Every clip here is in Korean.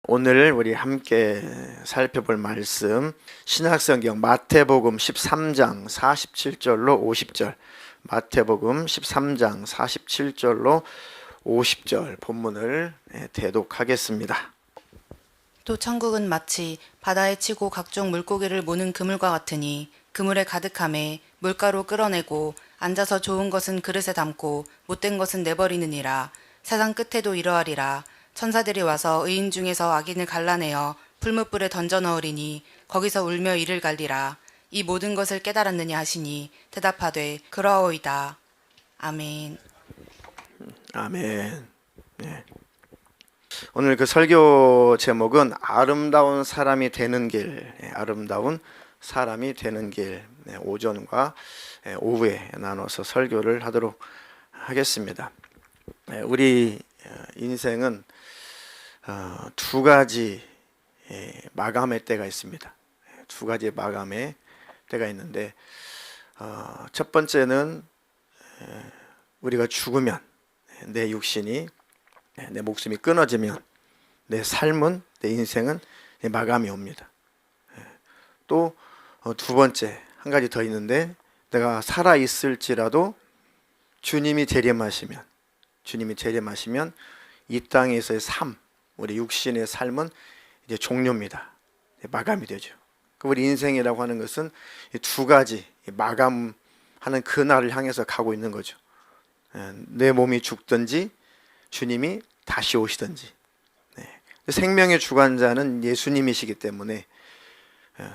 오늘 우리 함께 살펴볼 말씀, 신약성경 마태복음 13장 47절로 50절, 마태복음 13장 47절로 50절 본문을 대독하겠습니다. 또 천국은 마치 바다에 치고 각종 물고기를 모는 그물과 같으니 그물에 가득함에 물가로 끌어내고 앉아서 좋은 것은 그릇에 담고 못된 것은 내버리느니라. 세상 끝에도 이러하리라. 천사들이 와서 의인 중에서 악인을 갈라내어 풀무불에 던져 넣으리니 거기서 울며 이를 갈리라. 이 모든 것을 깨달았느냐 하시니 대답하되 그러하오이다. 아멘. 아멘. 네. 오늘 그 설교 제목은 아름다운 사람이 되는 길, 아름다운 사람이 되는 길. 오전과 오후에 나눠서 설교를 하도록 하겠습니다. 우리 인생은 두 가지 마감의 때가 있습니다. 두 가지 마감의 때가 있는데, 첫 번째는 우리가 죽으면, 내 육신이, 내 목숨이 끊어지면 내 삶은, 내 인생은 마감이 옵니다. 또 두 번째, 한 가지 더 있는데, 내가 살아 있을지라도 주님이 재림하시면 이 땅에서의 삶, 우리 육신의 삶은 이제 종료입니다. 마감이 되죠. 우리 인생이라고 하는 것은 이 두 가지 마감하는 그날을 향해서 가고 있는 거죠. 내 몸이 죽든지 주님이 다시 오시든지. 생명의 주관자는 예수님이시기 때문에,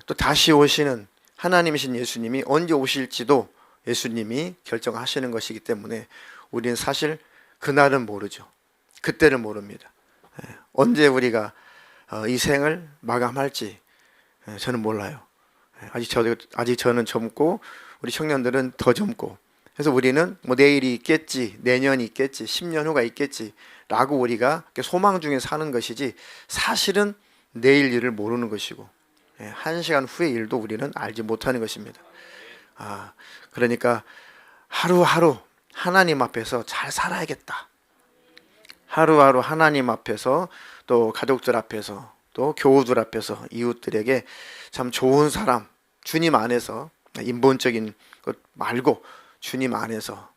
또 다시 오시는 하나님이신 예수님이 언제 오실지도 예수님이 결정하시는 것이기 때문에 우리는 사실 그날은 모르죠. 그때를 모릅니다. 언제 우리가 이 생을 마감할지 저는 몰라요. 아직 저는 젊고 우리 청년들은 더 젊고, 그래서 우리는 뭐 내일이 있겠지, 내년이 있겠지, 10년 후가 있겠지 라고 우리가 소망 중에 사는 것이지, 사실은 내일 일을 모르는 것이고 1시간 후의 일도 우리는 알지 못하는 것입니다. 그러니까 하루하루 하나님 앞에서 잘 살아야겠다. 하루하루 하나님 앞에서, 또 가족들 앞에서, 또 교우들 앞에서, 이웃들에게 참 좋은 사람, 주님 안에서, 인본적인 것 말고 주님 안에서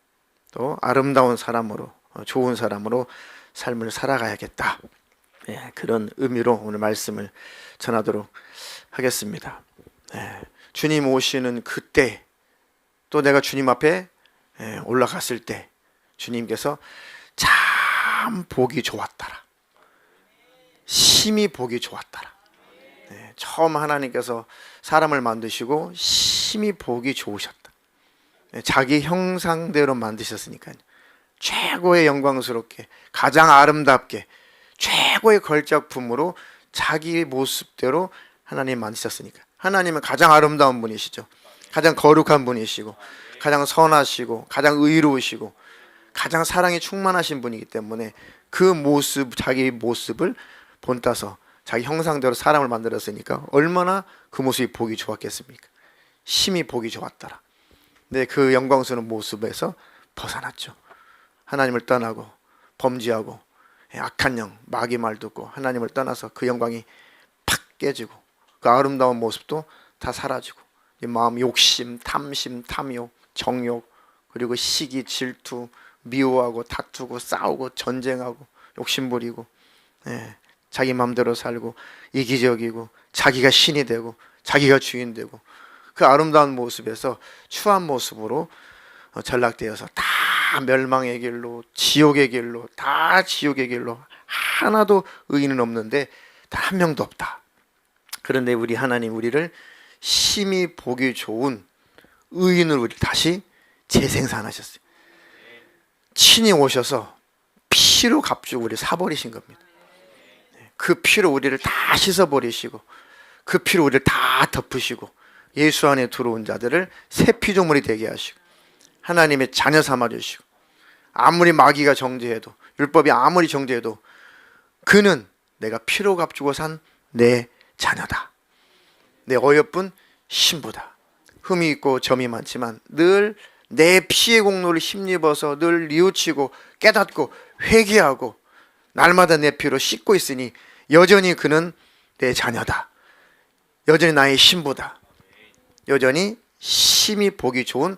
또 아름다운 사람으로, 좋은 사람으로 삶을 살아가야겠다. 그런 의미로 오늘 말씀을 전하도록 하겠습니다. 주님 오시는 그때, 또 내가 주님 앞에 올라갔을 때 주님께서 참 보기 좋았더라, 심히 보기 좋았더라. 처음 하나님께서 사람을 만드시고 심히 보기 좋으셨다. 자기 형상대로 만드셨으니까요. 최고의 영광스럽게, 가장 아름답게, 최고의 걸작품으로 자기 모습대로 하나님 만드셨으니까. 하나님은 가장 아름다운 분이시죠. 가장 거룩한 분이시고, 가장 선하시고, 가장 의로우시고, 가장 사랑이 충만하신 분이기 때문에 그 모습, 자기 모습을 본따서 자기 형상대로 사람을 만들었으니까 얼마나 그 모습이 보기 좋았겠습니까? 심히 보기 좋았더라. 근데 그 영광스러운 모습에서 벗어났죠. 하나님을 떠나고 범죄하고 악한 영, 마귀 말 듣고 하나님을 떠나서 그 영광이 팍 깨지고 그 아름다운 모습도 다 사라지고, 이 마음 욕심, 탐심, 탐욕, 정욕, 그리고 시기, 질투, 미워하고 다투고 싸우고 전쟁하고 욕심부리고, 자기 마음대로 살고 이기적이고 자기가 신이 되고 자기가 주인 되고, 그 아름다운 모습에서 추한 모습으로 전락되어서 다 멸망의 길로, 지옥의 길로, 다 지옥의 길로, 하나도 의인은 없는데 단 한 명도 없다. 그런데 우리 하나님, 우리를 심히 보기 좋은 의인으로 우리 다시 재생산하셨어요. 친히 오셔서 피로 값주고 우리를 사버리신 겁니다. 그 피로 우리를 다 씻어버리시고, 그 피로 우리를 다 덮으시고, 예수 안에 들어온 자들을 새 피조물이 되게 하시고, 하나님의 자녀 삼아주시고, 아무리 마귀가 정죄해도, 율법이 아무리 정죄해도 그는 내가 피로 값주고 산 내 자녀다, 내 어여쁜 신부다. 흠이 있고 점이 많지만 늘 내 피의 공로를 힘입어서 늘 뉘우치고 깨닫고 회개하고 날마다 내 피로 씻고 있으니 여전히 그는 내 자녀다. 여전히 나의 신부다. 여전히 심히 보기 좋은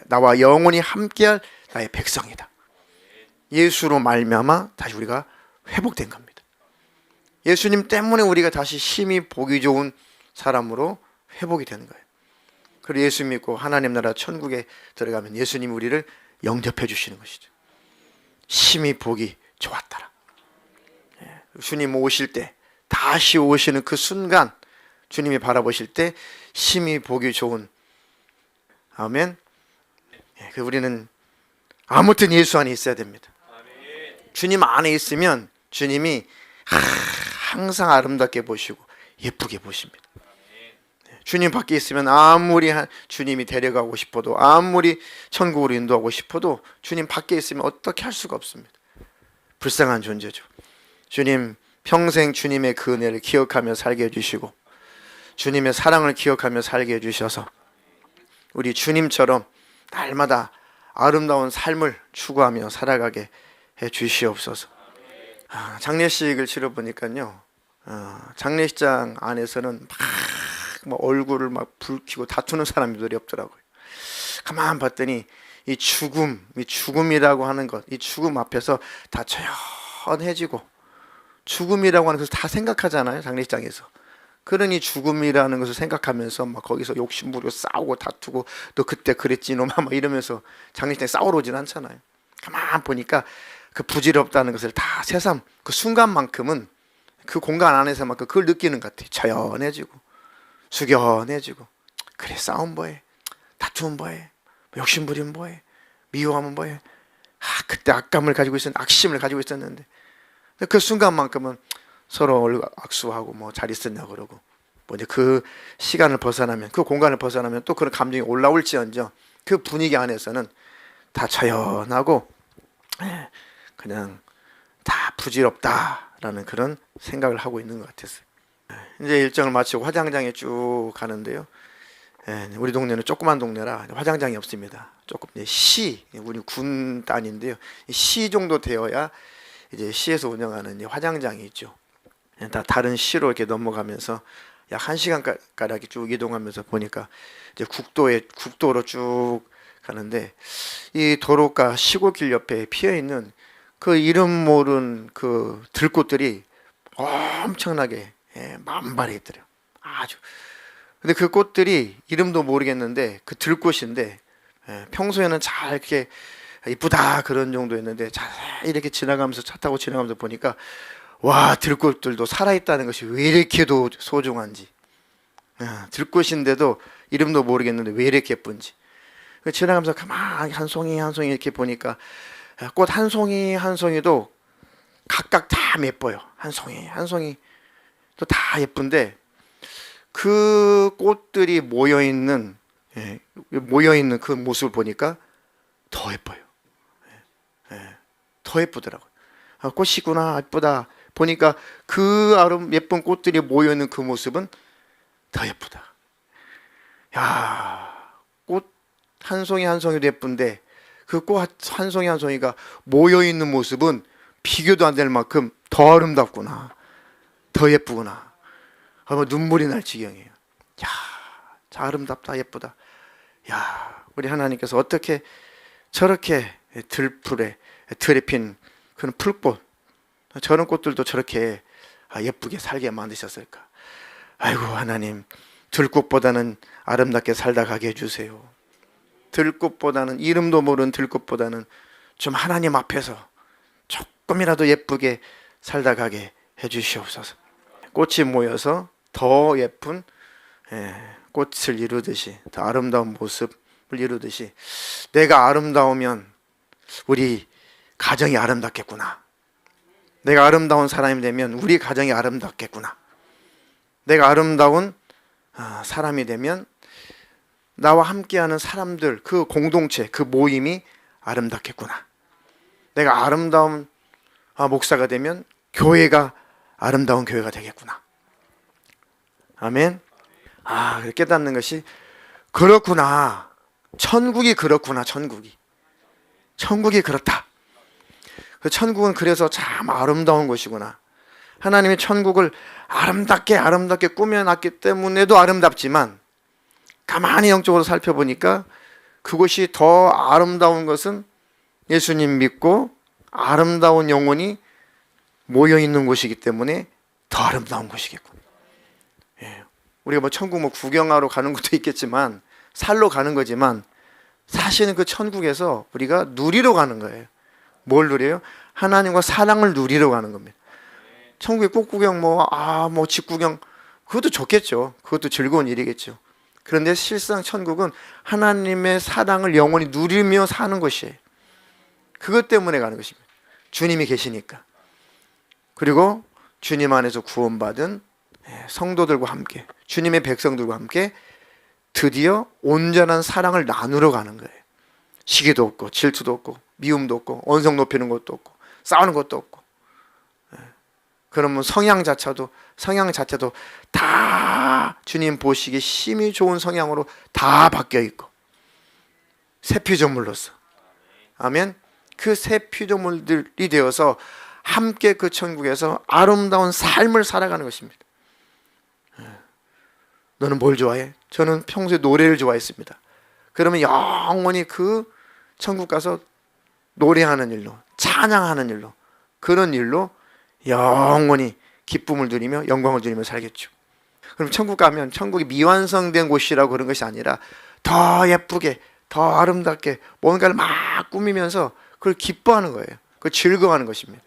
나와 영원히 함께할 나의 백성이다. 예수로 말미암아 다시 우리가 회복된 겁니다. 예수님 때문에 우리가 다시 심히 보기 좋은 사람으로 회복이 되는 거예요. 그리고 예수 믿고 하나님 나라 천국에 들어가면 예수님이 우리를 영접해 주시는 것이죠. 심히 보기 좋았더라. 주님 오실 때, 다시 오시는 그 순간 주님이 바라보실 때 심히 보기 좋은, 아멘. 우리는 아무튼 예수 안에 있어야 됩니다. 주님 안에 있으면 주님이 항상 아름답게 보시고 예쁘게 보십니다. 주님 밖에 있으면 아무리 주님이 데려가고 싶어도, 아무리 천국으로 인도하고 싶어도 주님 밖에 있으면 어떻게 할 수가 없습니다. 불쌍한 존재죠. 주님 평생 주님의 그 은혜를 기억하며 살게 해주시고 주님의 사랑을 기억하며 살게 해주셔서 우리 주님처럼 날마다 아름다운 삶을 추구하며 살아가게 해주시옵소서. 장례식을 치러보니까요, 장례식장 안에서는 막 얼굴을 막 붉히고 다투는 사람들이 없더라고요. 가만 봤더니 이 죽음이라고 하는 것, 이 죽음 앞에서 다 조용해지고, 죽음이라고 하는 것을 다 생각하잖아요, 장례식장에서. 그러니 죽음이라는 것을 생각하면서 막 거기서 욕심부리고 싸우고 다투고, 너 그때 그랬지 놈아 막 이러면서 장례식장에 싸우러 오진 않잖아요. 가만 보니까 그 부질없다는 것을 다 새삼 그 순간만큼은 그 공간 안에서만큼 그걸 느끼는 것 같아요. 자연해지고 숙연해지고, 그래 싸움 뭐해, 다툼 뭐해, 욕심 부리면 뭐해, 미워하면 뭐해. 그때 악심을 가지고 있었는데 그 순간만큼은 서로 얼굴 악수하고 뭐 잘 있었냐 그러고, 뭐 이제 그 시간을 벗어나면, 그 공간을 벗어나면 또 그런 감정이 올라올지언정 그 분위기 안에서는 다 자연하고 그냥 다 부질없다라는 그런 생각을 하고 있는 것 같았어요. 이제 일정을 마치고 화장장에 쭉 가는데요. 우리 동네는 조그만 동네라 화장장이 없습니다. 조금 시, 우리 군 단인데요. 시 정도 되어야 이제 시에서 운영하는 화장장이 있죠. 다 다른 시로 이렇게 넘어가면서 약 1시간 가량이 쭉 이동하면서 보니까 이제 국도로 쭉 가는데, 이 도로가 시골길 옆에 피어 있는 그 이름 모른 그 들꽃들이 엄청나게 만발해 있더래요. 아주. 근데 그 꽃들이 이름도 모르겠는데 그 들꽃인데, 평소에는 잘 이렇게 이쁘다 그런 정도였는데 잘 이렇게 지나가면서, 차 타고 지나가면서 보니까 와, 들꽃들도 살아있다는 것이 왜 이렇게도 소중한지, 들꽃인데도 이름도 모르겠는데 왜 이렇게 예쁜지. 지나가면서 가만히 한 송이 한 송이 이렇게 보니까 꽃 한 송이 한 송이도 각각 다 예뻐요. 한 송이 한 송이 또 다 예쁜데 그 꽃들이 모여있는 그 모습을 보니까 더 예뻐요. 더 예쁘더라고요. 꽃이구나, 예쁘다 보니까 그 예쁜 꽃들이 모여있는 그 모습은 더 예쁘다. 야, 꽃 한 송이 한 송이도 예쁜데 그 꽃 한 송이 한 송이가 모여있는 모습은 비교도 안 될 만큼 더 아름답구나, 더 예쁘구나. 눈물이 날 지경이에요. 야, 참 아름답다, 예쁘다. 야, 우리 하나님께서 어떻게 저렇게 들에 핀 그런 풀꽃, 저런 꽃들도 저렇게 예쁘게 살게 만드셨을까. 아이고 하나님, 들꽃보다는 아름답게 살다 가게 해주세요. 들꽃보다는, 이름도 모르는 들꽃보다는 좀 하나님 앞에서 조금이라도 예쁘게 살다 가게 해주시옵소서. 꽃이 모여서 더 예쁜 꽃을 이루듯이, 더 아름다운 모습을 이루듯이 내가 아름다우면 우리 가정이 아름답겠구나. 내가 아름다운 사람이 되면 우리 가정이 아름답겠구나. 내가 아름다운 사람이 되면 나와 함께하는 사람들, 그 공동체, 그 모임이 아름답겠구나. 내가 아름다운 목사가 되면 교회가 아름다운 교회가 되겠구나. 아멘. 깨닫는 것이 그렇구나. 천국이 그렇구나. 천국이 그렇다. 그 천국은 그래서 참 아름다운 곳이구나. 하나님이 천국을 아름답게 꾸며놨기 때문에도 아름답지만, 가만히 영적으로 살펴보니까 그곳이 더 아름다운 것은 예수님 믿고 아름다운 영혼이 모여있는 곳이기 때문에 더 아름다운 곳이겠군. 예. 우리가 뭐 천국 뭐 구경하러 가는 것도 있겠지만, 살러 가는 거지만, 사실은 그 천국에서 우리가 누리러 가는 거예요. 뭘 누려요? 하나님과 사랑을 누리러 가는 겁니다. 천국의 꽃 구경, 집 구경, 그것도 좋겠죠. 그것도 즐거운 일이겠죠. 그런데 실상 천국은 하나님의 사랑을 영원히 누리며 사는 것이에요. 그것 때문에 가는 것입니다. 주님이 계시니까. 그리고 주님 안에서 구원받은 성도들과 함께, 주님의 백성들과 함께 드디어 온전한 사랑을 나누러 가는 거예요. 시기도 없고 질투도 없고 미움도 없고 언성 높이는 것도 없고 싸우는 것도 없고. 그러면 성향 자체도 다 주님 보시기에 심히 좋은 성향으로 다 바뀌어 있고 새 피조물로서. 아멘. 그 새 피조물들이 되어서 함께 그 천국에서 아름다운 삶을 살아가는 것입니다. 너는 뭘 좋아해? 저는 평소에 노래를 좋아했습니다. 그러면 영원히 그 천국 가서 노래하는 일로, 찬양하는 일로, 그런 일로 영원히 기쁨을 누리며 영광을 누리며 살겠죠. 그럼 천국 가면 천국이 미완성된 곳이라고 그런 것이 아니라 더 예쁘게, 더 아름답게 뭔가를 막 꾸미면서 그걸 기뻐하는 거예요. 그걸 즐거워하는 것입니다.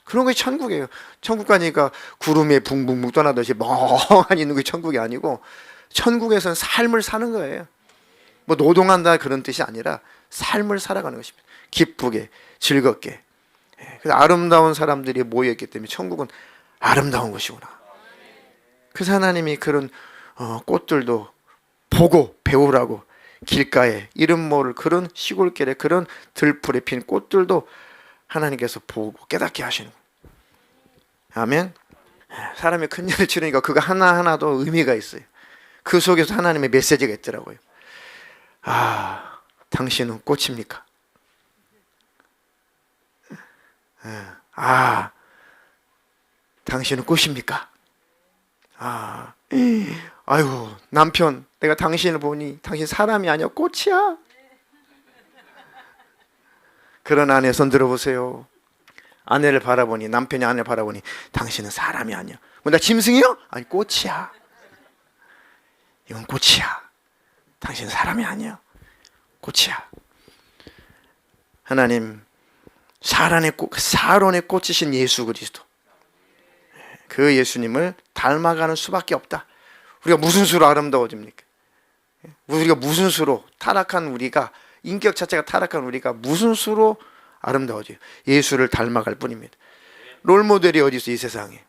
그런 것이 천국이에요. 천국 가니까 구름에 붕붕붕 떠나듯이 멍하니 있는 게 천국이 아니고, 천국에서는 삶을 사는 거예요. 뭐 노동한다 그런 뜻이 아니라 삶을 살아가는 것입니다. 기쁘게, 즐겁게. 그래서 아름다운 사람들이 모여있기 때문에 천국은 아름다운 곳이구나. 그래서 하나님이 그런 꽃들도 보고 배우라고, 길가에 이름 모를 그런 시골길에 그런 들풀에 핀 꽃들도 하나님께서 보고 깨닫게 하시는 거예요. 아멘. 사람이 큰 일을 치르니까 그거 하나하나도 의미가 있어요. 그 속에서 하나님의 메시지가 있더라고요. 당신은 꽃입니까? 당신은 꽃입니까? 아이고, 남편, 내가 당신을 보니 당신 사람이 아니야, 꽃이야. 그런 아내 손 들어보세요. 아내를 바라보니, 남편이 아내를 바라보니 당신은 사람이 아니야. 뭐 나 짐승이요? 아니, 꽃이야. 이건 꽃이야. 당신은 사람이 아니야. 꽃이야. 하나님, 사론의 꽃이신 예수 그리스도, 그 예수님을 닮아가는 수밖에 없다. 우리가 무슨 수로 아름다워집니까? 우리가 무슨 수로, 타락한 우리가, 인격 자체가 타락한 우리가 무슨 수로 아름다워져요? 예수를 닮아갈 뿐입니다. 롤모델이 어디 있어요? 이 세상에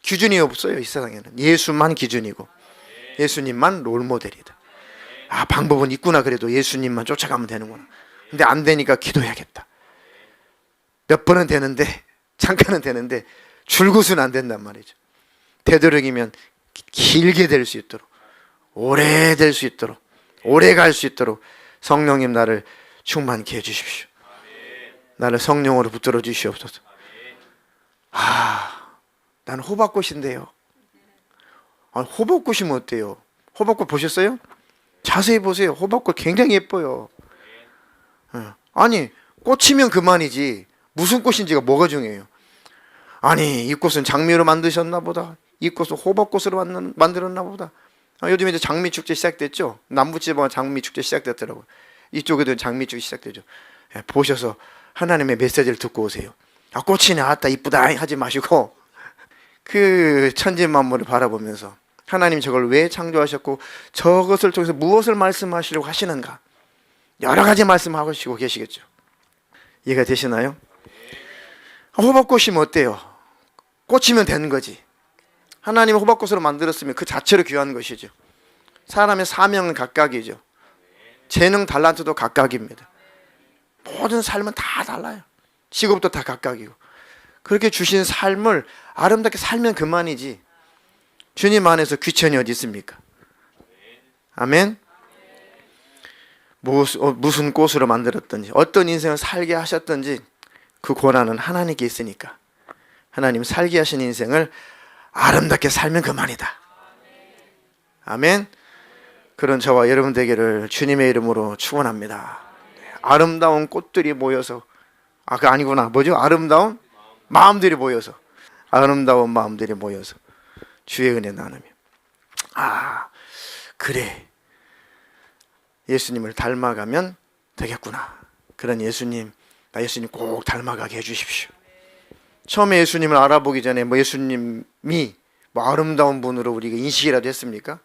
기준이 없어요. 이 세상에는 예수만 기준이고 예수님만 롤모델이다. 방법은 있구나. 그래도 예수님만 쫓아가면 되는구나. 근데 안 되니까 기도해야겠다. 몇 번은 되는데, 잠깐은 되는데 줄곧 안 된단 말이죠. 되도록이면 길게 될 수 있도록, 오래 될 수 있도록, 오래 갈 수 있도록 성령님 나를 충만케 해주십시오. 나를 성령으로 붙들어 주시옵소서. 나는 호박꽃인데요. 호박꽃이면 어때요? 호박꽃 보셨어요? 자세히 보세요. 호박꽃 굉장히 예뻐요. 아니, 꽃이면 그만이지 무슨 꽃인지가 뭐가 중요해요? 아니, 이 꽃은 장미로 만드셨나 보다, 이 꽃은 호박꽃으로 만들었나 보다. 요즘에 이제 장미축제 시작됐죠. 남부지방은 장미축제 시작됐더라고요. 이쪽에도 장미축제 시작되죠. 보셔서 하나님의 메시지를 듣고 오세요. 꽃이 나왔다, 이쁘다 하지 마시고 그 천지 만물을 바라보면서 하나님 저걸 왜 창조하셨고 저것을 통해서 무엇을 말씀하시려고 하시는가, 여러 가지 말씀하시고 계시겠죠. 이해가 되시나요? 호박꽃이면 어때요? 꽃이면 되는 거지. 하나님이 호박꽃으로 만들었으면 그 자체로 귀한 것이죠. 사람의 사명은 각각이죠. 재능 달란트도 각각입니다. 모든 삶은 다 달라요. 직업도 다 각각이고. 그렇게 주신 삶을 아름답게 살면 그만이지 주님 안에서 귀천이 어디 있습니까? 아멘. 무슨 꽃으로 만들었든지 어떤 인생을 살게 하셨든지 그 권한은 하나님께 있으니까 하나님 살게 하신 인생을 아름답게 살면 그만이다. 아멘. 그런 저와 여러분 되기를 주님의 이름으로 축원합니다. 아름다운 꽃들이 모여서 그거 아니구나. 뭐죠? 아름다운 마음들이 모여서 아름다운 마음들이 모여서 주의 은혜 나누며 그래 예수님을 닮아가면 되겠구나. 그런 예수님, 나 예수님 꼭 닮아가게 해주십시오. 처음에 예수님을 알아보기 전에 예수님이 아름다운 분으로 우리가 인식이라도 했습니까?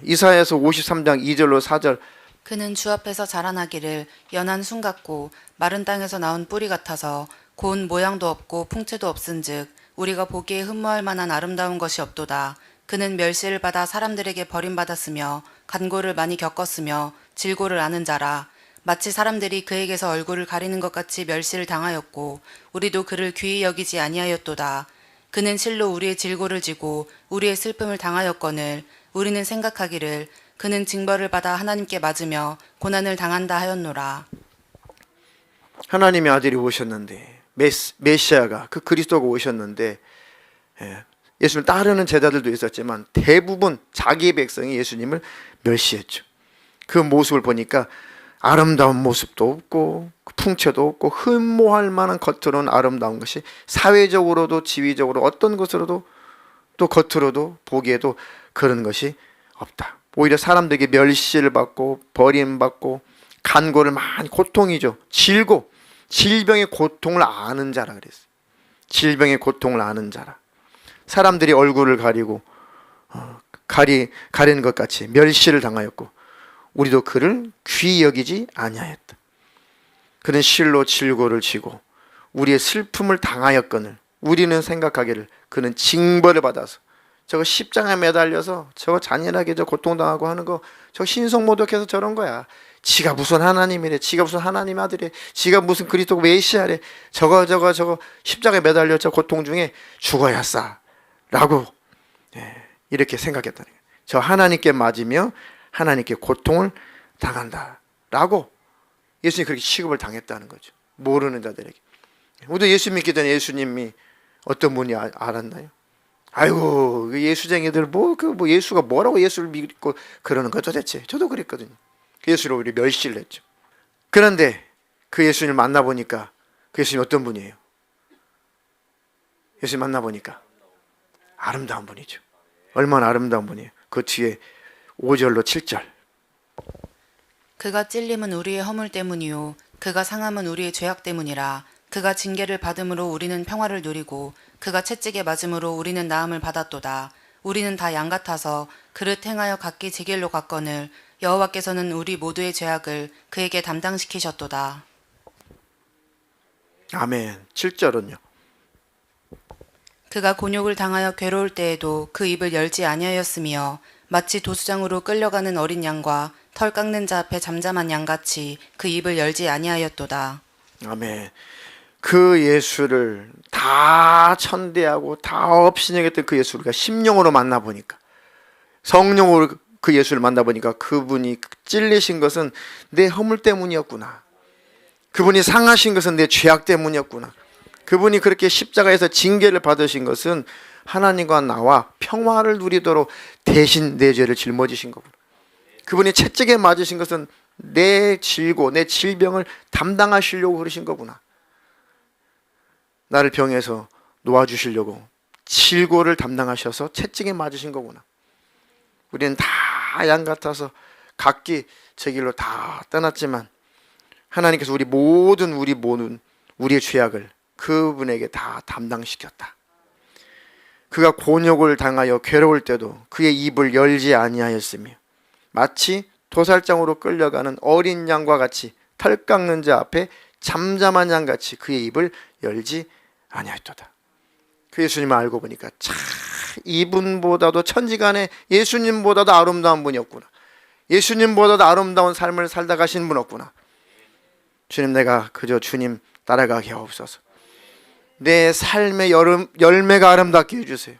이사야서 53장 2절로 4절 그는 주 앞에서 자라나기를 연한 순 같고 마른 땅에서 나온 뿌리 같아서 고운 모양도 없고 풍채도 없은즉 우리가 보기에 흠모할 만한 아름다운 것이 없도다. 그는 멸시를 받아 사람들에게 버림받았으며 간고를 많이 겪었으며 질고를 아는 자라. 마치 사람들이 그에게서 얼굴을 가리는 것 같이 멸시를 당하였고 우리도 그를 귀히 여기지 아니하였도다. 그는 실로 우리의 질고를 지고 우리의 슬픔을 당하였거늘 우리는 생각하기를 그는 징벌을 받아 하나님께 맞으며 고난을 당한다 하였노라. 하나님의 아들이 오셨는데 메시아가 그 그리스도가 오셨는데 예수님을 따르는 제자들도 있었지만 대부분 자기의 백성이 예수님을 멸시했죠. 그 모습을 보니까 아름다운 모습도 없고 풍채도 없고 흠모할 만한 겉으로는 아름다운 것이 사회적으로도 지위적으로 어떤 것으로도 또 겉으로도 보기에도 그런 것이 없다. 오히려 사람들에게 멸시를 받고 버림받고 간고를 많이 고통이죠. 질병의 고통을 아는 자라 그랬어요. 질병의 고통을 아는 자라. 사람들이 얼굴을 가리고 가리는 것 같이 멸시를 당하였고 우리도 그를 귀히 여기지 아니하였다. 그는 실로 질고를 지고 우리의 슬픔을 당하였거늘 우리는 생각하기를 그는 징벌을 받아서 저거 십자가에 매달려서 저거 잔인하게 저 고통당하고 하는 거 저 신성모독해서 저런 거야. 지가 무슨 하나님이래. 지가 무슨 하나님 아들이래. 지가 무슨 그리스도 메시아래. 저거 십자가에 매달려 저 고통 중에 죽어야 싸 라고 이렇게 생각했다는 거예요. 저 하나님께 맞으며 하나님께 고통을 당한다 라고 예수님이 그렇게 취급을 당했다는 거죠. 모르는 자들에게. 우리도 예수 믿기 전에 예수님이 어떤 분이 알았나요? 아이고 예수쟁이들 예수가 뭐라고 예수를 믿고 그러는 거 도대체. 저도 그랬거든요. 예수를 우리 멸시를 했죠. 그런데 그 예수님을 만나보니까 그 예수님 어떤 분이에요? 예수님 만나보니까 아름다운 분이죠. 얼마나 아름다운 분이에요. 그 뒤에 5절로 7절 그가 찔림은 우리의 허물 때문이요 그가 상함은 우리의 죄악 때문이라. 그가 징계를 받음으로 우리는 평화를 누리고 그가 채찍에 맞음으로 우리는 나음을 받았도다. 우리는 다 양 같아서 그릇 행하여 각기 제 길로 갔거늘 여호와께서는 우리 모두의 죄악을 그에게 담당시키셨도다. 아멘. 7절은요. 그가 곤욕을 당하여 괴로울 때에도 그 입을 열지 아니하였으며 마치 도수장으로 끌려가는 어린 양과 털 깎는 자 앞에 잠잠한 양같이 그 입을 열지 아니하였도다. 아멘. 그 예수를 다 천대하고 다 업신여겼던 그 예수를 우리가 심령으로 만나보니까 성령으로 그 예수를 만나보니까 그분이 찔리신 것은 내 허물 때문이었구나. 그분이 상하신 것은 내 죄악 때문이었구나. 그분이 그렇게 십자가에서 징계를 받으신 것은 하나님과 나와 평화를 누리도록 대신 내 죄를 짊어지신 거구나. 그분이 채찍에 맞으신 것은 내 질고 내 질병을 담당하시려고 그러신 거구나. 나를 병에서 놓아주시려고 질고를 담당하셔서 채찍에 맞으신 거구나. 우리는 다 양 같아서 각기 제 길로 다 떠났지만 하나님께서 우리의 죄악을 그분에게 다 담당시켰다. 그가 곤욕을 당하여 괴로울 때도 그의 입을 열지 아니하였으며 마치 도살장으로 끌려가는 어린 양과 같이 털 깎는 자 앞에 잠잠한 양같이 그의 입을 열지 아니하였도다. 그 예수님을 알고 보니까 참 이분보다도 천지간에 예수님보다도 아름다운 분이었구나. 예수님보다도 아름다운 삶을 살다 가신 분 없구나. 주님, 내가 그저 주님 따라가게 하옵소서. 내 삶의 열매가 아름답게 해주세요.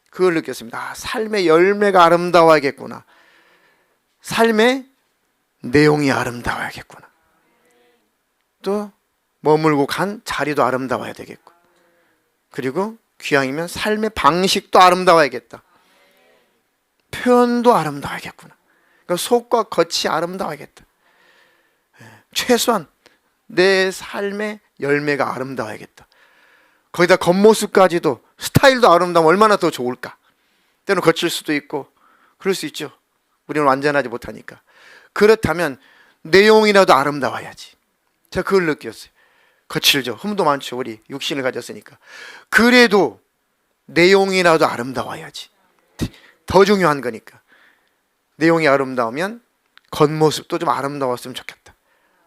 그걸 느꼈습니다. 삶의 열매가 아름다워야겠구나. 삶의 내용이 아름다워야겠구나. 또 머물고 간 자리도 아름다워야 되겠고, 그리고 귀향이면 삶의 방식도 아름다워야겠다. 표현도 아름다워야겠구나. 그러니까 속과 겉이 아름다워야겠다. 최소한 내 삶의 열매가 아름다워야겠다. 거기다 겉모습까지도, 스타일도 아름다우면 얼마나 더 좋을까. 때로는 거칠 수도 있고 그럴 수 있죠. 우리는 완전하지 못하니까. 그렇다면 내용이라도 아름다워야지. 제가 그걸 느꼈어요. 거칠죠. 흠도 많죠. 우리 육신을 가졌으니까. 그래도 내용이라도 아름다워야지. 더 중요한 거니까. 내용이 아름다우면 겉모습도 좀 아름다웠으면 좋겠다.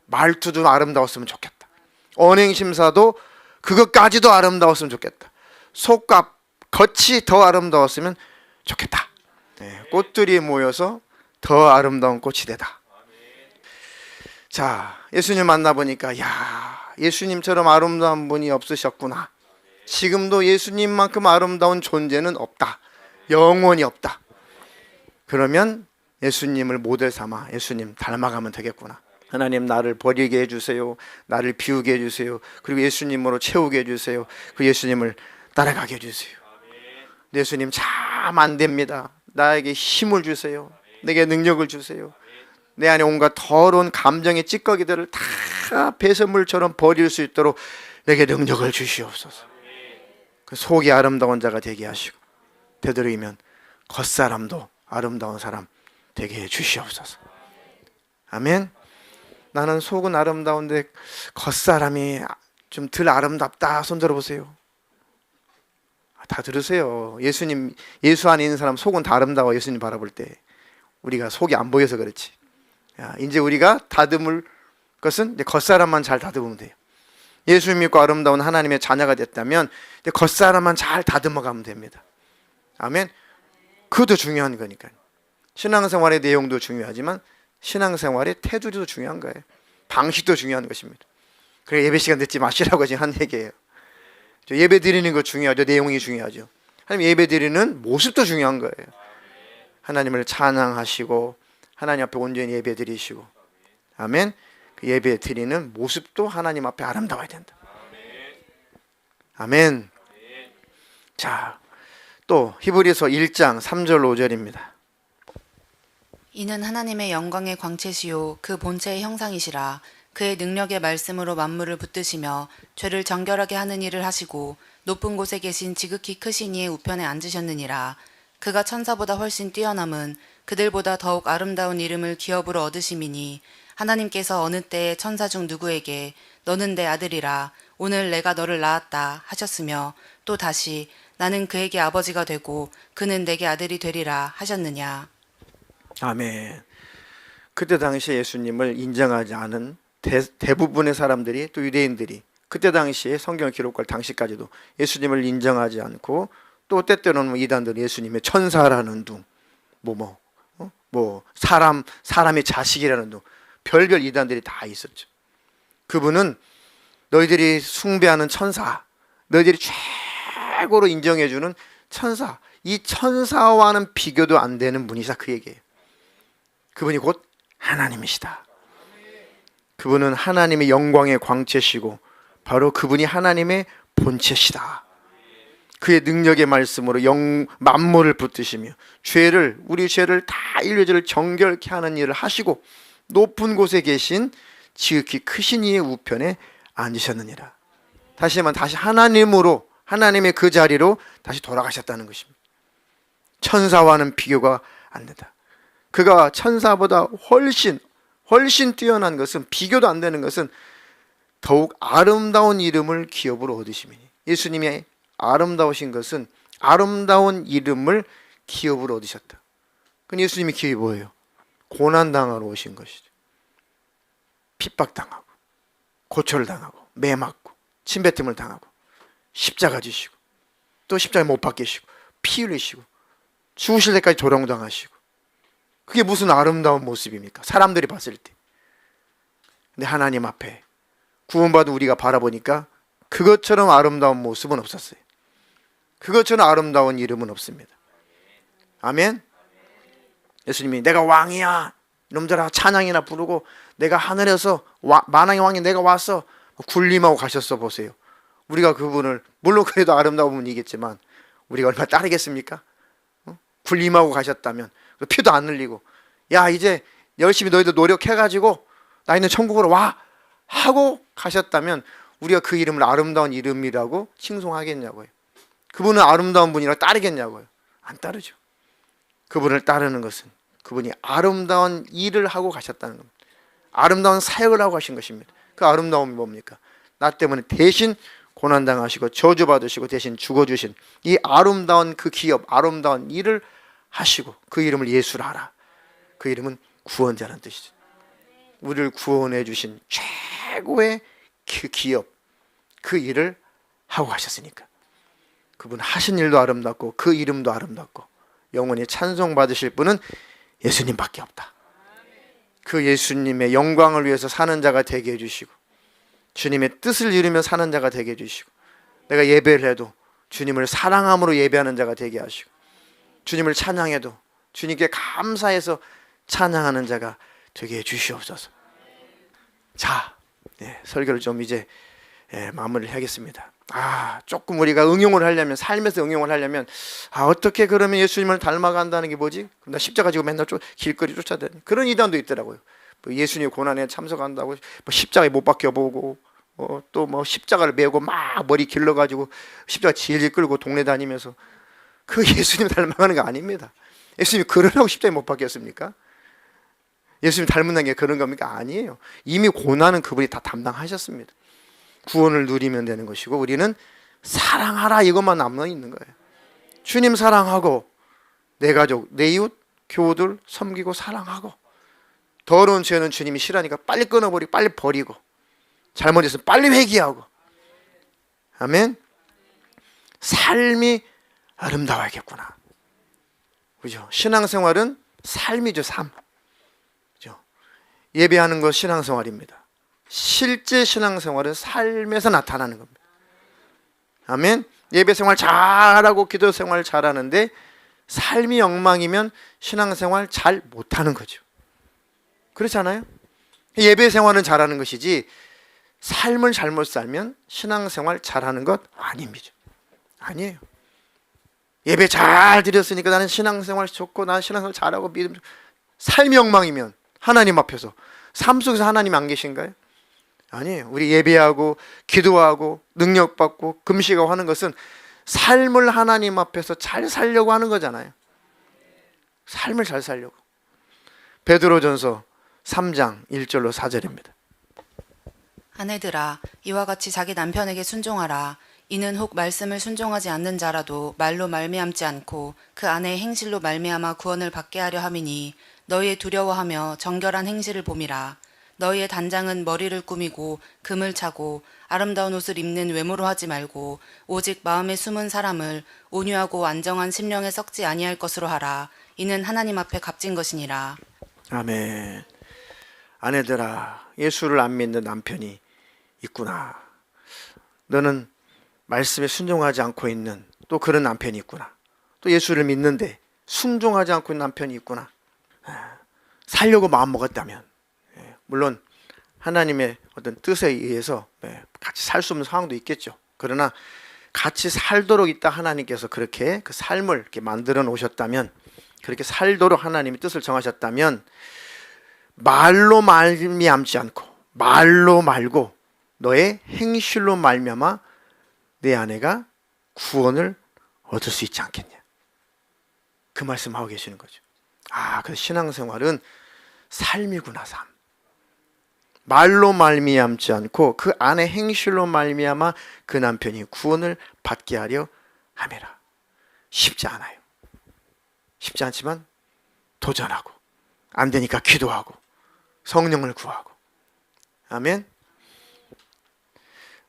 말투도 좀 아름다웠으면 좋겠다. 언행심사도 그것까지도 아름다웠으면 좋겠다. 속과 겉이 더 아름다웠으면 좋겠다. 꽃들이 모여서 더 아름다운 꽃이 되다. 자, 예수님 만나보니까 야, 예수님처럼 아름다운 분이 없으셨구나. 지금도 예수님만큼 아름다운 존재는 없다. 영원히 없다. 그러면 예수님을 모델 삼아 예수님 닮아가면 되겠구나. 하나님, 나를 버리게 해주세요. 나를 비우게 해주세요. 그리고 예수님으로 채우게 해주세요. 그 예수님을 따라가게 해주세요. 예수님 참 안 됩니다. 나에게 힘을 주세요. 내게 능력을 주세요. 내 안에 온갖 더러운 감정의 찌꺼기들을 다 배설물처럼 버릴 수 있도록 내게 능력을 주시옵소서. 그 속이 아름다운 자가 되게 하시고, 되도록이면 겉사람도 아름다운 사람 되게 해 주시옵소서. 아멘. 나는 속은 아름다운데 겉사람이 좀 덜 아름답다. 손 들어보세요. 다 들으세요. 예수 안에 있는 사람 속은 다 아름다워. 예수님 바라볼 때 우리가 속이 안 보여서 그렇지. 이제 우리가 다듬을 것은 이제 겉사람만 잘 다듬으면 돼요. 예수 믿고 아름다운 하나님의 자녀가 됐다면 이제 겉사람만 잘 다듬어 가면 됩니다. 아멘. 그것도 중요한 거니까요. 신앙생활의 내용도 중요하지만 신앙생활의 태도도 중요한 거예요. 방식도 중요한 것입니다. 그래, 예배 시간 늦지 마시라고 지금 한 얘기예요. 예배 드리는 거 중요하죠. 내용이 중요하죠. 하나님 예배 드리는 모습도 중요한 거예요. 하나님을 찬양하시고 하나님 앞에 온전히 예배 드리시고, 아멘. 그 예배 드리는 모습도 하나님 앞에 아름다워야 된다. 아멘. 자, 또 히브리서 1장 3절 5절입니다. 이는 하나님의 영광의 광채시요 그 본체의 형상이시라. 그의 능력의 말씀으로 만물을 붙드시며 죄를 정결하게 하는 일을 하시고 높은 곳에 계신 지극히 크신 이의 우편에 앉으셨느니라. 그가 천사보다 훨씬 뛰어남은 그들보다 더욱 아름다운 이름을 기업으로 얻으심이니 하나님께서 어느 때에 천사 중 누구에게 너는 내 아들이라 오늘 내가 너를 낳았다 하셨으며 또 다시 나는 그에게 아버지가 되고 그는 내게 아들이 되리라 하셨느냐. 아멘. 그때 당시에 예수님을 인정하지 않은 대부분의 사람들이, 또 유대인들이 그때 당시에 성경을 기록할 당시까지도 예수님을 인정하지 않고, 또 때때로는 이단들은 예수님의 천사라는 둥, 사람의 자식이라는 둥, 별별 이단들이 다 있었죠. 그분은 너희들이 숭배하는 천사, 너희들이 최고로 인정해주는 천사, 이 천사와는 비교도 안 되는 분이시다, 그 얘기예요. 그분이 곧 하나님이시다. 그분은 하나님의 영광의 광채시고 바로 그분이 하나님의 본체시다. 그의 능력의 말씀으로 만물을 붙드시며 우리 죄를 다 인류죄를 정결케 하는 일을 하시고 높은 곳에 계신 지극히 크신 이의 우편에 앉으셨느니라. 다시 하나님으로, 하나님의 그 자리로 다시 돌아가셨다는 것입니다. 천사와는 비교가 안 된다. 그가 천사보다 훨씬 뛰어난 것은, 비교도 안 되는 것은 더욱 아름다운 이름을 기업으로 얻으심이니, 예수님이 아름다우신 것은 아름다운 이름을 기업으로 얻으셨다. 그럼 예수님의 기업이 뭐예요? 고난당하러 오신 것이죠. 핍박당하고 고초를당하고 매맞고 침뱉음을 당하고 십자가 지시고 또 십자가에 못 박히시고 피 흘리시고 죽으실 때까지 조롱당하시고, 그게 무슨 아름다운 모습입니까? 사람들이 봤을 때. 근데 하나님 앞에 구원받은 우리가 바라보니까 그것처럼 아름다운 모습은 없었어요. 그것처럼 아름다운 이름은 없습니다. 아멘. 예수님이 내가 왕이야, 이놈들아 찬양이나 부르고 내가 하늘에서 만왕의 왕이 내가 왔어 군림하고 가셨어 보세요. 우리가 그분을 물론 그래도 아름다운 분이겠지만 우리가 얼마나 따르겠습니까? 군림하고 가셨다면 피도 안 흘리고 야 이제 열심히 너희들 노력해가지고 나 있는 천국으로 와 하고 가셨다면 우리가 그 이름을 아름다운 이름이라고 칭송하겠냐고요. 그분은 아름다운 분이라 따르겠냐고요. 안 따르죠. 그분을 따르는 것은 그분이 아름다운 일을 하고 가셨다는 겁니다. 아름다운 사역을 하고 가신 것입니다. 그 아름다움이 뭡니까? 나 때문에 대신 고난당하시고 저주받으시고 대신 죽어주신 이 아름다운 그 기업, 아름다운 일을 하시고 그 이름을 예수라 하라. 그 이름은 구원자라는 뜻이죠. 우리를 구원해 주신 최고의 그 기업, 그 일을 하고 가셨으니까 그분 하신 일도 아름답고 그 이름도 아름답고 영원히 찬송받으실 분은 예수님밖에 없다. 그 예수님의 영광을 위해서 사는 자가 되게 해주시고 주님의 뜻을 이루며 사는 자가 되게 해주시고 내가 예배를 해도 주님을 사랑함으로 예배하는 자가 되게 하시고 주님을 찬양해도 주님께 감사해서 찬양하는 자가 되게 해주시옵소서. 자, 설교를 좀 이제 마무리를 해야겠습니다. 조금 우리가 응용을 하려면 삶에서 응용을 하려면 어떻게 그러면 예수님을 닮아간다는 게 뭐지? 그럼 나 십자가 지고 맨날 길거리 쫓아다니 그런 이단도 있더라고요. 예수님 고난에 참석한다고 십자가에 못 박혀보고 또 뭐 십자가를 메고 막 머리 길러가지고 십자가 질질 끌고 동네 다니면서 그 예수님 닮아가는 거 아닙니다. 예수님이 그러라고 십자가에 못 박혔습니까? 예수님 닮는다는 게 그런 겁니까? 아니에요. 이미 고난은 그분이 다 담당하셨습니다. 구원을 누리면 되는 것이고 우리는 사랑하라 이것만 남아 있는 거예요. 주님 사랑하고 내 가족, 내 이웃, 교우들 섬기고 사랑하고 더러운 죄는 주님이 싫어하니까 빨리 끊어버리고 빨리 버리고 잘못했으면 빨리 회개하고 아멘. 삶이 아름다워야겠구나. 그죠? 신앙생활은 삶이죠. 삶. 그죠? 예배하는 것 신앙생활입니다. 실제 신앙생활은 삶에서 나타나는 겁니다. 아멘. 예배생활 잘하고 기도생활 잘하는데 삶이 엉망이면 신앙생활 잘 못하는 거죠. 그렇잖아요. 예배생활은 잘하는 것이지 삶을 잘못 살면 신앙생활 잘하는 것 아닙니다. 아니에요. 예배 잘 드렸으니까 나는 신앙생활 좋고 나는 신앙생활 잘하고 믿음 삶이 엉망이면 하나님 앞에서 삶 속에서 하나님 안 계신가요? 아니에요. 우리 예배하고 기도하고 능력받고 금식하고 하는 것은 삶을 하나님 앞에서 잘 살려고 하는 거잖아요. 삶을 잘 살려고. 베드로전서 3장 1절로 4절입니다. 아내들아 이와 같이 자기 남편에게 순종하라. 이는 혹 말씀을 순종하지 않는 자라도 말로 말미암지 않고 그 아내의 행실로 말미암아 구원을 받게 하려 함이니 너희의 두려워하며 정결한 행실을 봄이라. 너희의 단장은 머리를 꾸미고 금을 차고 아름다운 옷을 입는 외모로 하지 말고 오직 마음에 숨은 사람을 온유하고 안정한 심령에 썩지 아니할 것으로 하라. 이는 하나님 앞에 값진 것이니라. 아멘. 아내들아 예수를 안 믿는 남편이 있구나. 너는 말씀에 순종하지 않고 있는 또 그런 남편이 있구나. 또 예수를 믿는데 순종하지 않고 있는 남편이 있구나. 살려고 마음먹었다면 물론 하나님의 어떤 뜻에 의해서 같이 살 수 없는 상황도 있겠죠. 그러나 같이 살도록 있다 하나님께서 그렇게 그 삶을 이렇게 만들어 놓으셨다면 그렇게 살도록 하나님이 뜻을 정하셨다면 말로 말미암지 않고 말로 말고 너의 행실로 말미암아 내 아내가 구원을 얻을 수 있지 않겠냐. 그 말씀하고 계시는 거죠. 그 신앙생활은 삶이구나. 삶. 말로 말미암지 않고 그 아내 행실로 말미암아 그 남편이 구원을 받게 하려 함이라. 쉽지 않아요. 쉽지 않지만 도전하고 안 되니까 기도하고 성령을 구하고 아멘.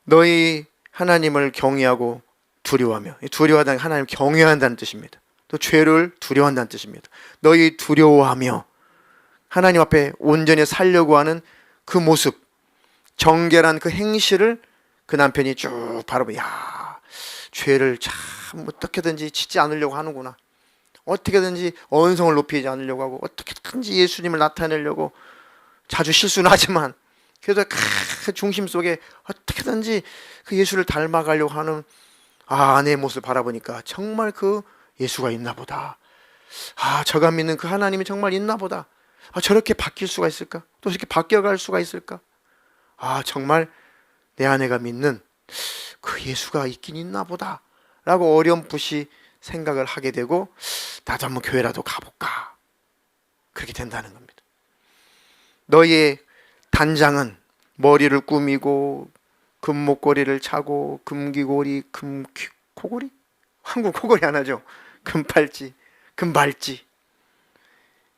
너희 하나님을 경외하고 두려워하며 두려워하다는 게 하나님을 경외한다는 뜻입니다. 또 죄를 두려워한다는 뜻입니다. 너희 두려워하며 하나님 앞에 온전히 살려고 하는 그 모습 정결한 그 행실을 그 남편이 쭉 바라보고 죄를 참 어떻게든지 짓지 않으려고 하는구나. 어떻게든지 언성을 높이지 않으려고 하고 어떻게든지 예수님을 나타내려고 자주 실수는 하지만 그래도 그 중심 속에 어떻게든지 그 예수를 닮아가려고 하는 아내의 모습을 바라보니까 정말 그 예수가 있나 보다. 저가 믿는 그 하나님이 정말 있나 보다. 저렇게 바뀔 수가 있을까? 또 저렇게 바뀌어갈 수가 있을까? 정말 내 아내가 믿는 그 예수가 있긴 있나 보다 라고 어렴풋이 생각을 하게 되고 나도 한번 교회라도 가볼까, 그렇게 된다는 겁니다. 너희의 단장은 머리를 꾸미고 금목걸이를 차고 금귀고리, 금코고리? 한국 코고리 안 하죠. 금팔찌, 금발찌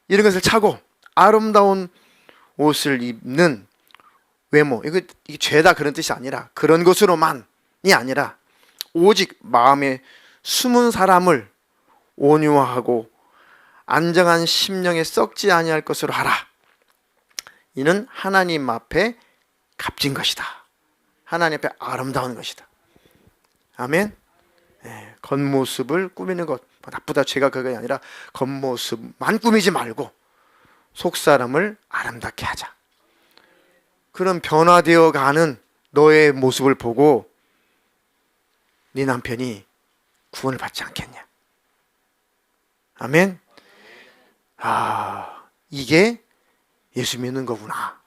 이런 것을 차고 아름다운 옷을 입는 외모, 이게 죄다 그런 뜻이 아니라 그런 것으로만이 아니라 오직 마음에 숨은 사람을 온유하고 안정한 심령에 썩지 아니할 것으로 하라. 이는 하나님 앞에 값진 것이다. 하나님 앞에 아름다운 것이다. 아멘. 겉모습을 꾸미는 것 나쁘다, 죄가 그게 아니라 겉모습만 꾸미지 말고 속사람을 아름답게 하자. 그런 변화되어 가는 너의 모습을 보고 네 남편이 구원을 받지 않겠냐. 아멘. 이게 예수 믿는 거구나.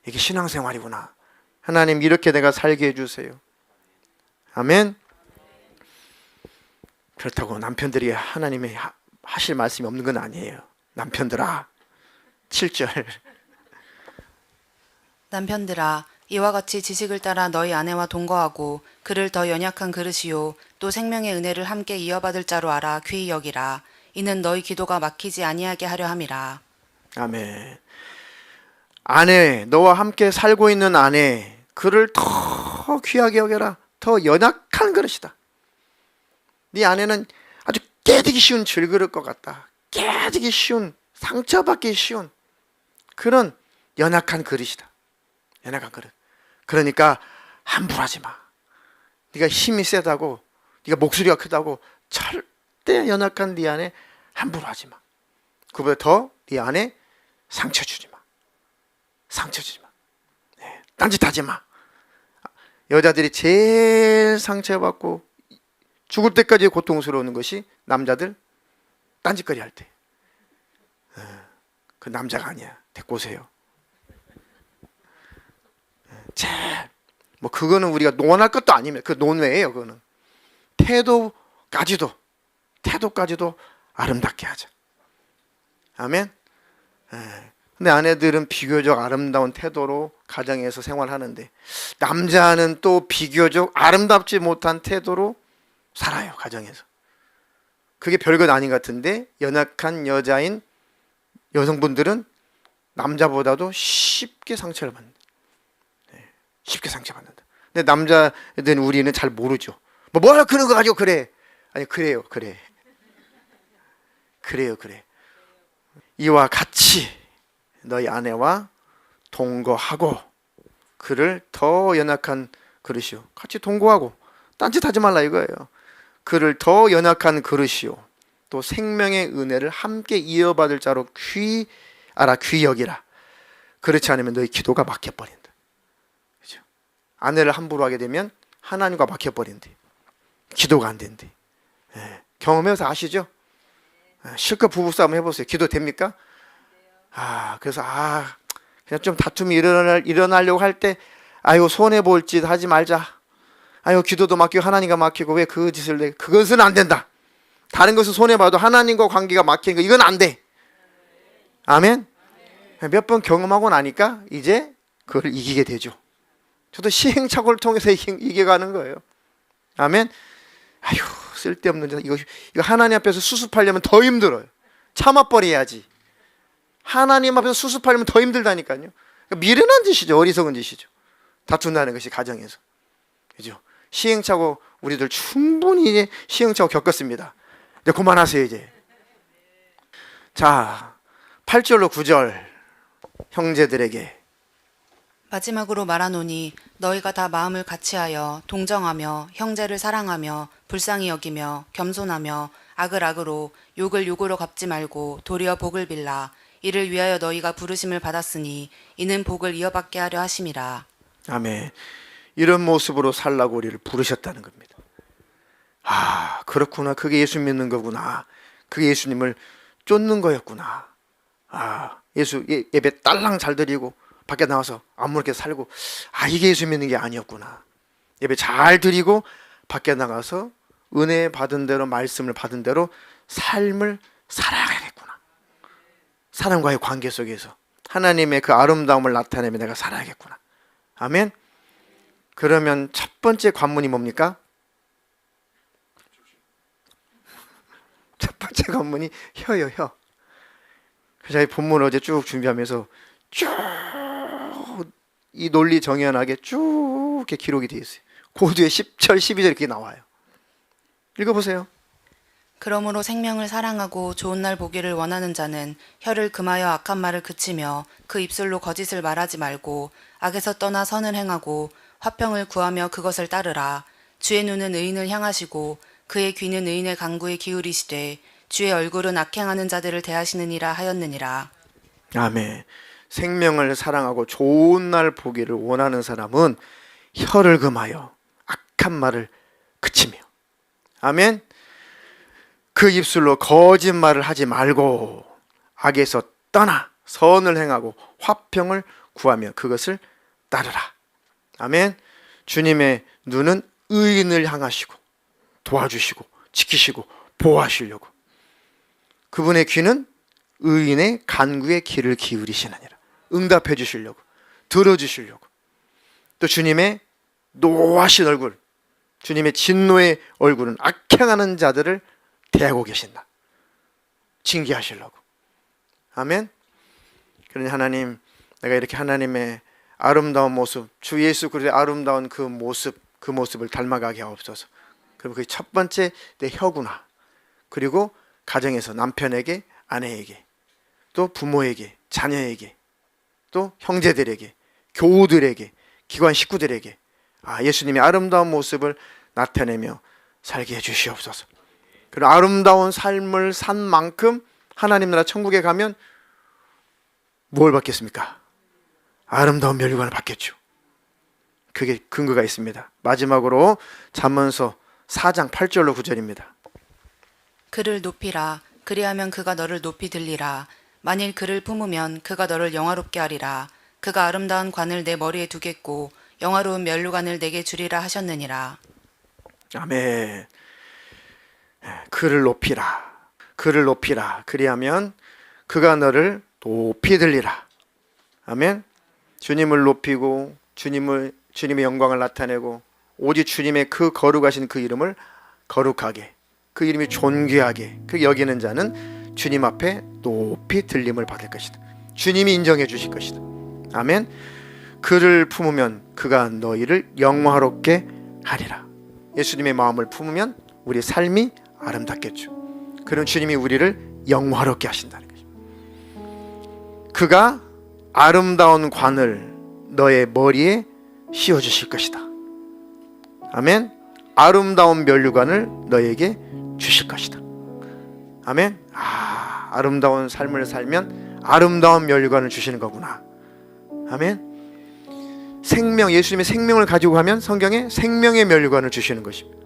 이게 신앙생활이구나. 하나님 이렇게 내가 살게 해주세요. 아멘. 그렇다고 남편들이 하나님의 하실 말씀이 없는 건 아니에요. 남편들아, 7절. 남편들아, 이와 같이 지식을 따라 너희 아내와 동거하고 그를 더 연약한 그릇이요 또 생명의 은혜를 함께 이어받을 자로 알아 귀히 여기라. 이는 너희 기도가 막히지 아니하게 하려 함이라. 아멘. 아내, 너와 함께 살고 있는 아내, 그를 더 귀하게 여겨라. 더 연약한 그릇이다. 네 아내는 아주 깨지기 쉬운 질그릇 것 같다. 깨지기 쉬운, 상처받기 쉬운 그런 연약한 그릇이다. 연약한 그릇. 그러니까 함부로 하지 마. 네가 힘이 세다고, 네가 목소리가 크다고 절대 연약한 네 아내 함부로 하지 마. 그보다 더 네 아내 상처 주지 마. 상처 주지 마. 딴짓하지 마. 여자들이 제일 상처받고 죽을 때까지 고통스러운 것이 남자들 딴짓거리 할 때. 그 남자가 아니야. 데리고 오세요. 그거는 우리가 논할 것도 아니면 그 논외예요. 그거는 태도까지도 아름답게 하자. 아멘. 근데 아내들은 비교적 아름다운 태도로 가정에서 생활하는데 남자는 또 비교적 아름답지 못한 태도로 살아요. 가정에서. 그게 별것 아닌 것 같은데 연약한 여자인 여성분들은 남자보다도 쉽게 상처를 받는다. 쉽게 상처받는다. 근데 남자들은 우리는 잘 모르죠. 뭐라 그런 거 가지고 그래. 아니 그래요. 이와 같이 너희 아내와 동거하고 그를 더 연약한 그릇이요. 같이 동거하고 딴짓하지 말라 이거예요. 그를 더 연약한 그릇이요. 또 생명의 은혜를 함께 이어받을 자로 귀히 여기라. 그렇지 않으면 너희 기도가 막혀버린다. 그렇죠? 아내를 함부로 하게 되면 하나님과 막혀버린대. 기도가 안 된대. 경험해서 아시죠? 실컷 부부싸움 해보세요. 기도 됩니까? 그래서 그냥 좀 다툼이 일어나려고 할 때 손해볼 짓 하지 말자. 기도도 막히고 하나님과 막히고 왜 그 짓을 내? 그것은 안 된다. 다른 것은 손해봐도 하나님과 관계가 막히는 거 이건 안 돼. 아멘. 몇 번 경험하고 나니까 이제 그걸 이기게 되죠. 저도 시행착오를 통해서 이겨가는 거예요. 아멘. 쓸데없는 짓. 이거 하나님 앞에서 수습하려면 더 힘들어요. 참아버려야지. 하나님 앞에서 수습하려면 더 힘들다니까요. 미련한 짓이죠. 어리석은 짓이죠. 다툰다는 것이 가정에서. 그죠? 시행착오 우리들 충분히 시행착오 겪었습니다. 이제 그만하세요 이제. 자, 8절로 9절 형제들에게 마지막으로 말하노니 너희가 다 마음을 같이하여 동정하며 형제를 사랑하며 불쌍히 여기며 겸손하며 악을 악으로 욕을 욕으로 갚지 말고 도리어 복을 빌라. 이를 위하여 너희가 부르심을 받았으니 이는 복을 이어받게 하려 하심이라. 아멘. 이런 모습으로 살라고 우리를 부르셨다는 겁니다. 아, 그렇구나. 그게 예수 믿는 거구나. 그게 예수님을 쫓는 거였구나. 아, 예수 예배 딸랑 잘 드리고 밖에 나와서 아무렇게 살고, 아, 이게 예수 믿는 게 아니었구나. 예배 잘 드리고 밖에 나가서 은혜 받은 대로, 말씀을 받은 대로 삶을 살아야겠구나. 사람과의 관계 속에서 하나님의 그 아름다움을 나타내며 내가 살아야겠구나. 아멘. 그러면 첫 번째 관문이 뭡니까? 첫 번째 관문이 혀요, 혀. 그래서 본문 어제 쭉 준비하면서 쭉 이 논리 정연하게 쭉 이렇게 기록이 되어 있어요. 고두에 10절, 12절 이렇게 나와요. 읽어보세요. 그러므로 생명을 사랑하고 좋은 날 보기를 원하는 자는 혀를 금하여 악한 말을 그치며 그 입술로 거짓을 말하지 말고 악에서 떠나 선을 행하고 화평을 구하며 그것을 따르라. 주의 눈은 의인을 향하시고 그의 귀는 의인의 간구에 기울이시되 주의 얼굴은 악행하는 자들을 대하시느니라 하였느니라. 아멘. 생명을 사랑하고 좋은 날 보기를 원하는 사람은 혀를 금하여 악한 말을 그치며, 아멘. 그 입술로 거짓말을 하지 말고 악에서 떠나 선을 행하고 화평을 구하며 그것을 따르라. 아멘. 주님의 눈은 의인을 향하시고 도와주시고 지키시고 보호하시려고, 그분의 귀는 의인의 간구에 귀를 기울이시느니라. 응답해 주시려고, 들어주시려고. 또 주님의 노하신 얼굴, 주님의 진노의 얼굴은 악행하는 자들을 대하고 계신다. 징계하시려고. 아멘. 그러니 하나님, 내가 이렇게 하나님의 아름다운 모습, 주 예수 그리스도의 아름다운 그 모습을 닮아가게 하옵소서. 그리고 그게 첫 번째 내 혀구나. 그리고 가정에서 남편에게, 아내에게, 또 부모에게, 자녀에게, 또 형제들에게, 교우들에게, 기관 식구들에게, 아, 예수님의 아름다운 모습을 나타내며 살게 해주시옵소서. 그런 아름다운 삶을 산 만큼 하나님 나라 천국에 가면 뭘 받겠습니까? 아름다운 멸류관을 받겠죠. 그게 근거가 있습니다. 마지막으로 잠언서 4장 8절로 9절입니다. 그를 높이라. 그리하면 그가 너를 높이 들리라. 만일 그를 품으면 그가 너를 영화롭게 하리라. 그가 아름다운 관을 내 머리에 두겠고 영화로운 멸류관을 내게 주리라 하셨느니라. 아멘. 그를 높이라. 그를 높이라. 그리하면 그가 너를 높이 들리라. 아멘. 주님을 높이고 주님의 영광을 나타내고 오직 주님의 그 거룩하신 그 이름을 거룩하게, 그 이름이 존귀하게 그 여기는 자는 주님 앞에 높이 들림을 받을 것이다. 주님이 인정해 주실 것이다. 아멘. 그를 품으면 그가 너희를 영화롭게 하리라. 예수님의 마음을 품으면 우리 삶이 아름답겠죠. 그런 주님이 우리를 영화롭게 하신다는 것입니다. 그가 아름다운 관을 너의 머리에 씌워주실 것이다. 아멘. 아름다운 멸류관을 너에게 주실 것이다. 아멘. 아, 아름다운 삶을 살면 아름다운 멸류관을 주시는 거구나. 아멘. 생명, 예수님의 생명을 가지고 가면 성경에 생명의 멸류관을 주시는 것입니다.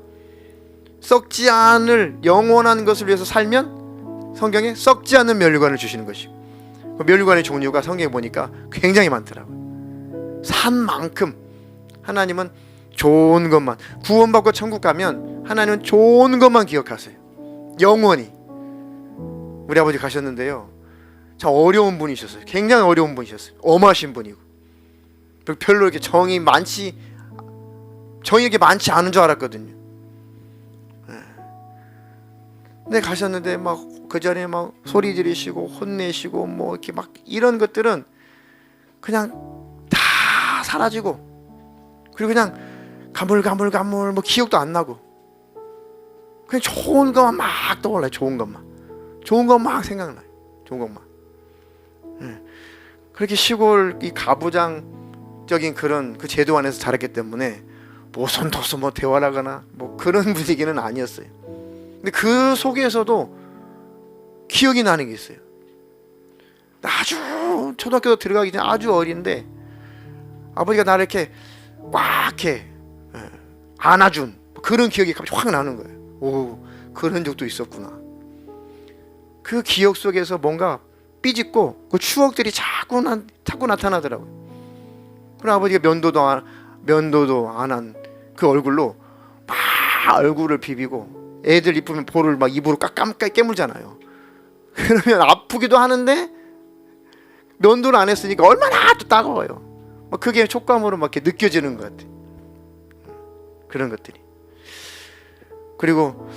썩지 않을 영원한 것을 위해서 살면 성경에 썩지 않는 멸류관을 주시는 것이고, 그 멸류관의 종류가 성경에 보니까 굉장히 많더라고요. 산 만큼 하나님은 좋은 것만, 구원받고 천국 가면 하나님은 좋은 것만 기억하세요. 영원히. 우리 아버지 가셨는데요, 참 어려운 분이셨어요. 굉장히 어려운 분이셨어요. 엄하신 분이고 별로 이렇게 정이 이렇게 많지 않은 줄 알았거든요. 근데 가셨는데 막 그 전에 막 소리 지르시고 혼내시고 뭐 이렇게 막 이런 것들은 그냥 다 사라지고, 그리고 그냥 가물가물 뭐 기억도 안 나고 그냥 좋은 것만 막 떠올라요. 좋은 것만 막 생각나요. 좋은 것만. 그렇게 시골 이 가부장적인 그런 그 제도 안에서 자랐기 때문에 뭐 손도수 뭐 대화하거나 뭐 그런 분위기는 아니었어요. 근데 그 속에서도 기억이 나는 게 있어요. 아주 초등학교 들어가기 전에 아주 어린데 아버지가 나를 이렇게 꽉 이렇게 안아준 그런 기억이 갑자기 확 나는 거예요. 오, 그런 적도 있었구나. 그 기억 속에서 뭔가 삐짓고 그 추억들이 자꾸 나타나더라고요. 그럼 아버지가 면도도 안 한 그 얼굴로 막 얼굴을 비비고 애들 이쁘면 볼을 막 입으로 깨물잖아요. 그러면 아프기도 하는데 면도를 안 했으니까 얼마나 또 따가워요. 막 그게 촉감으로 막 이렇게 느껴지는 것 같아. 그런 것들이. 그리고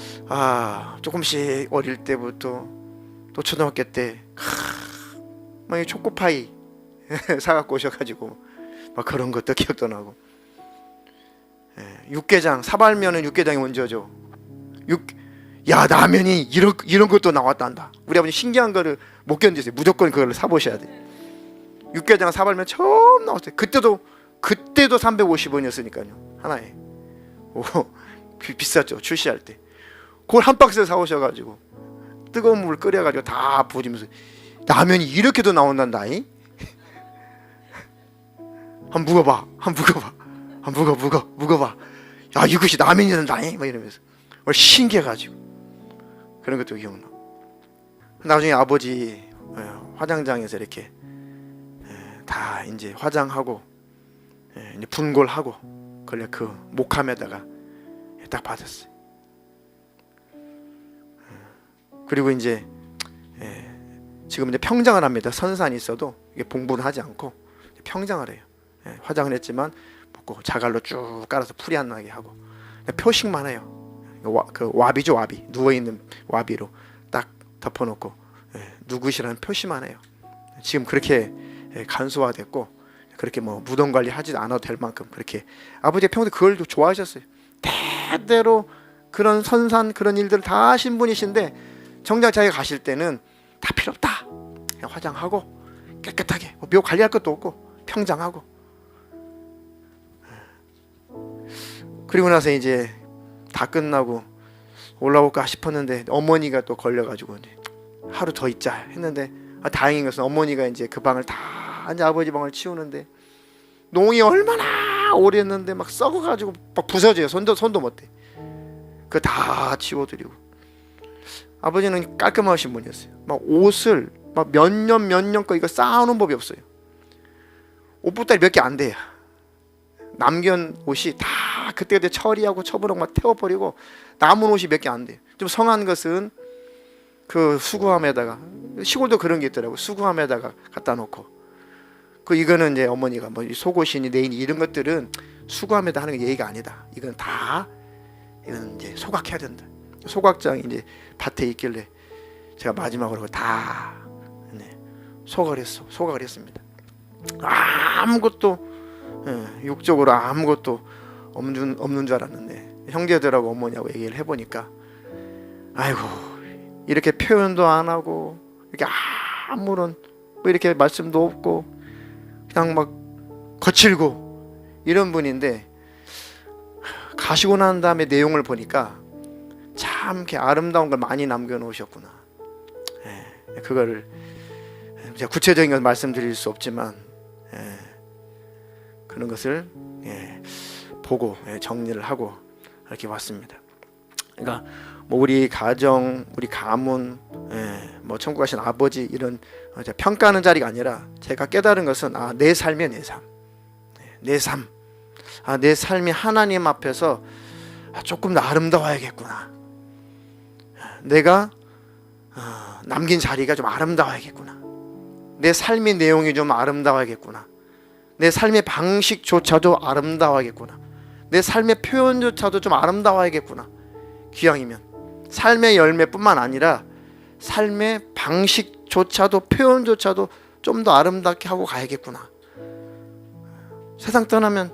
조금씩 어릴 때부터 또 초등학교 때 막 초코파이 사갖고 오셔가지고 막 그런 것도 기억도 나고. 육개장, 사발면은 육개장이 먼저죠. 야, 라면이 이런 것도 나왔단다. 우리 아버지 신기한 거를 못 견디세요. 무조건 그걸 사보셔야 돼. 육개장, 사발면 처음 나왔어요. 그때도 350원이었으니까요 하나에. 오, 비쌌죠 출시할 때. 그걸 한 박스 사오셔가지고 뜨거운 물 끓여가지고 다 부어주면서 라면이 이렇게도 나온단다. 한번 묵어봐. 야, 이것이 라면이 된다. 막 이러면서 신기해가지고 그런 것도 기억나. 나중에 아버지 화장장에서 이렇게 다 이제 화장하고 이제 분골하고 그걸 그 목함에다가 딱 받았어요. 그리고 이제 지금 이제 평장을 합니다. 선산이 있어도 이게 봉분을 하지 않고 평장을 해요. 화장을 했지만 묻고 자갈로 쭉 깔아서 풀이 안 나게 하고 표식만 해요. 그 와비죠, 와비. 누워 있는 와비로 딱 덮어놓고 누구시라는 표시만 해요. 지금 그렇게 간소화됐고 그렇게 뭐 무덤 관리 하지도 않아도 될 만큼 그렇게 아버지가 평소에 그걸 좋아하셨어요. 대대로 그런 선산 그런 일들을 다 하신 분이신데 정작 자기가 가실 때는 다 필요 없다. 그냥 화장하고 깨끗하게 묘 관리할 것도 없고 평장하고. 그리고 나서 이제 다 끝나고 올라올까 싶었는데 어머니가 또 걸려가지고 이제 하루 더 있자 했는데 다행인 것은 어머니가 이제 그 방을 다 이제 아버지 방을 치우는데 농이 얼마나 오래 했는데 막 썩어가지고 막 부서져요. 손도 못 대. 그거 다 치워드리고. 아버지는 깔끔하신 분이었어요. 막 옷을 막 몇 년 거 이거 쌓아놓은 법이 없어요. 옷보따리 몇 개 안 돼요. 남견 옷이 다 그때 처리하고 처분하고 막 태워버리고 남은 옷이 몇 개 안 돼요. 좀 성한 것은 그 수거함에다가, 시골도 그런 게 있더라고. 수거함에다가 갖다 놓고. 그 이거는 이제 어머니가 뭐 속옷이니 네이니 이런 것들은 수거함에다 하는 게 예의가 아니다. 이건 이제 소각해야 된다. 소각장이 이제 밭에 있길래 제가 마지막으로 다 소각을 했습니다. 아무것도 육적으로 아무것도 없는 줄 알았는데 형제들하고 어머니하고 얘기를 해보니까 아이고 이렇게 표현도 안 하고 이렇게 아무런 뭐 이렇게 말씀도 없고 그냥 막 거칠고 이런 분인데 가시고 난 다음에 내용을 보니까 참 이렇게 아름다운 걸 많이 남겨놓으셨구나. 그거를 제가 구체적인 건 말씀드릴 수 없지만 그런 것을 보고 정리를 하고 이렇게 왔습니다. 그러니까 뭐 우리 가정, 우리 가문, 뭐 천국 가신 아버지 이런 평가하는 자리가 아니라 제가 깨달은 것은 내 삶이야, 내 삶. 내 삶. 내 삶이 하나님 앞에서 조금 더 아름다워야겠구나. 내가 남긴 자리가 좀 아름다워야겠구나. 내 삶의 내용이 좀 아름다워야겠구나. 내 삶의 방식조차도 아름다워야겠구나. 내 삶의 표현조차도 좀 아름다워야겠구나. 기왕이면 삶의 열매뿐만 아니라 삶의 방식조차도 표현조차도 좀 더 아름답게 하고 가야겠구나. 세상 떠나면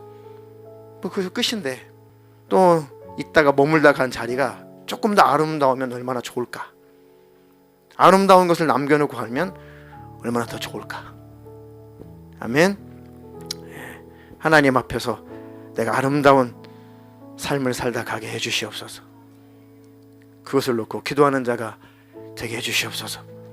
뭐 그래서 끝인데 또 있다가 머물다 간 자리가 조금 더 아름다우면 얼마나 좋을까. 아름다운 것을 남겨놓고 가면 얼마나 더 좋을까. 아멘. 하나님 앞에서 내가 아름다운 삶을 살다 가게 해주시옵소서. 그것을 놓고 기도하는 자가 되게 해주시옵소서.